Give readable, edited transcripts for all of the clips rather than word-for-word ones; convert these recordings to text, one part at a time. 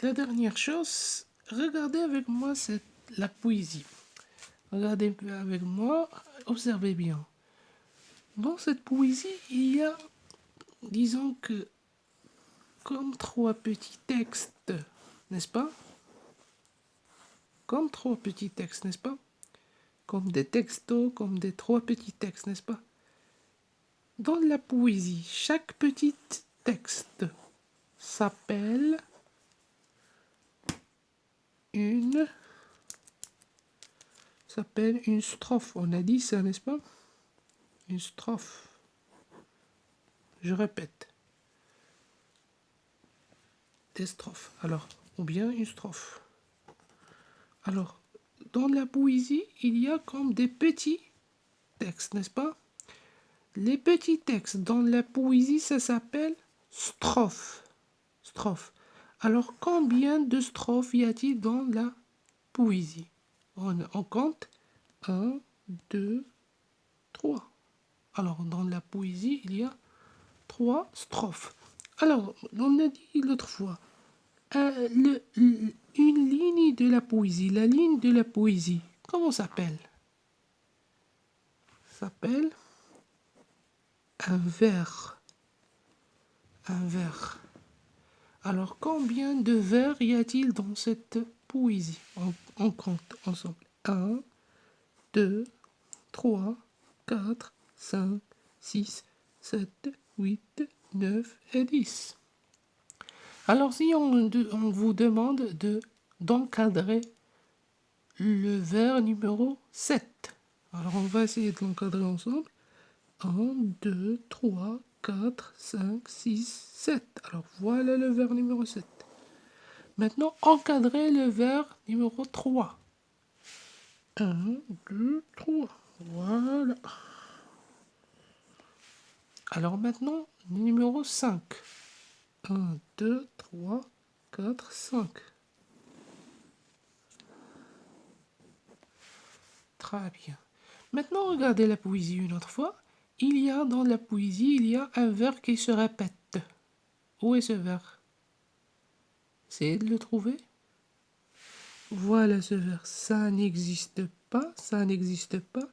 La dernière chose, regardez avec moi la poésie. Regardez avec moi, observez bien. Dans cette poésie, il y a, disons que, comme trois petits textes, n'est-ce pas? Comme trois petits textes, n'est-ce pas? Comme des textos, comme des trois petits textes, n'est-ce pas? Dans la poésie, chaque petit texte s'appelle une une strophe. On a dit ça, n'est-ce pas? Une strophe. Je répète. Des strophes. Alors, ou bien une strophe. Alors, dans la poésie, il y a comme des petits textes, n'est-ce pas? Les petits textes dans la poésie, ça s'appelle strophe. Strophe. Alors, combien de strophes y a-t-il dans la poésie? On compte 1, 2, 3. Alors, dans la poésie, il y a 3 strophes. Alors, on a dit l'autre fois, une ligne de la poésie, la ligne de la poésie, comment s'appelle? S'appelle un vers. Un vers. Alors, combien de vers y a-t-il dans cette poésie? On compte ensemble. 1, 2, 3, 4, 5, 6, 7, 8, 9 et 10. Alors, si on vous demande d'encadrer le vers numéro 7. Alors, on va essayer de l'encadrer ensemble. 1, 2, 3, 4, 5, 6, 7. Alors, voilà le vers numéro 7. Maintenant, encadrez le vers numéro 3. 1, 2, 3. Voilà. Alors maintenant, numéro 5. 1, 2, 3, 4, 5. Très bien. Maintenant, regardez la poésie une autre fois. Dans la poésie, il y a un vers qui se répète. Où est ce vers? Essayez de le trouver. Voilà ce vers. Ça n'existe pas, ça n'existe pas,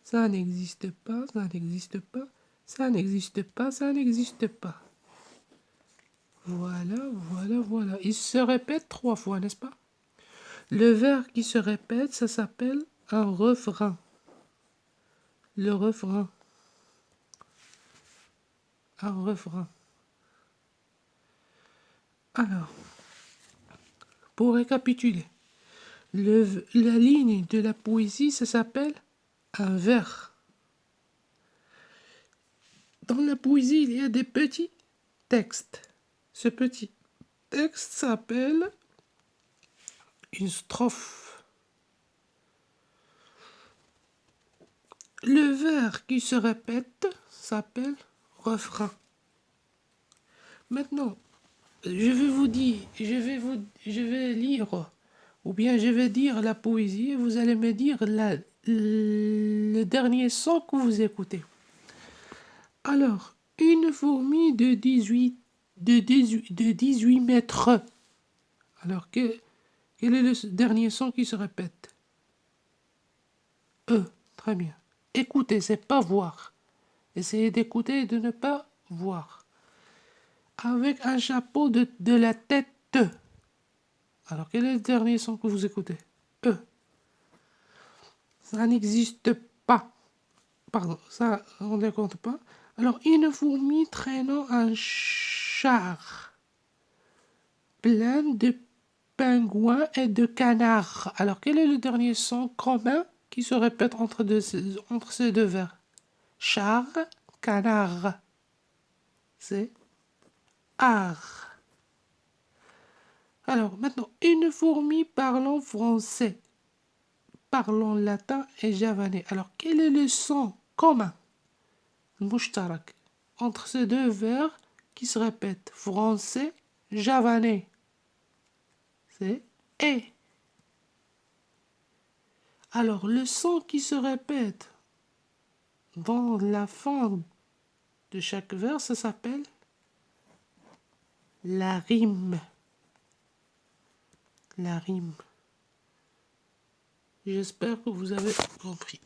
ça n'existe pas, ça n'existe pas, ça n'existe pas, ça n'existe pas. Voilà, voilà, voilà. Il se répète 3 fois, n'est-ce pas? Le vers qui se répète, ça s'appelle un refrain. Le refrain. Un refrain. Alors, pour récapituler, la ligne de la poésie, ça s'appelle un vers. Dans la poésie, il y a des petits textes. Ce petit texte s'appelle une strophe. Le vers qui se répète s'appelle refrain. Maintenant, je vais lire, ou bien je vais dire la poésie et vous allez me dire le dernier son que vous écoutez. Alors, une fourmi de 18 mètres. Alors, quel est le dernier son qui se répète? Très bien. Écoutez, c'est pas voir. Essayez d'écouter et de ne pas voir. Avec un chapeau de la tête. Alors, quel est le dernier son que vous écoutez? Ça n'existe pas. Pardon, ça, on ne compte pas. Alors, une fourmi traînant un char plein de pingouins et de canards. Alors, quel est le dernier son commun qui se répète entre ces deux vers? Char, canard. C'est art. Alors, maintenant, une fourmi parlant français, parlant latin et javanais. Alors, quel est le son commun, mushtarak, entre ces deux vers qui se répètent? Français, javanais. C'est et. Alors, le son qui se répète dans la fin de chaque vers, ça s'appelle la rime. la rime. J'espère que vous avez compris.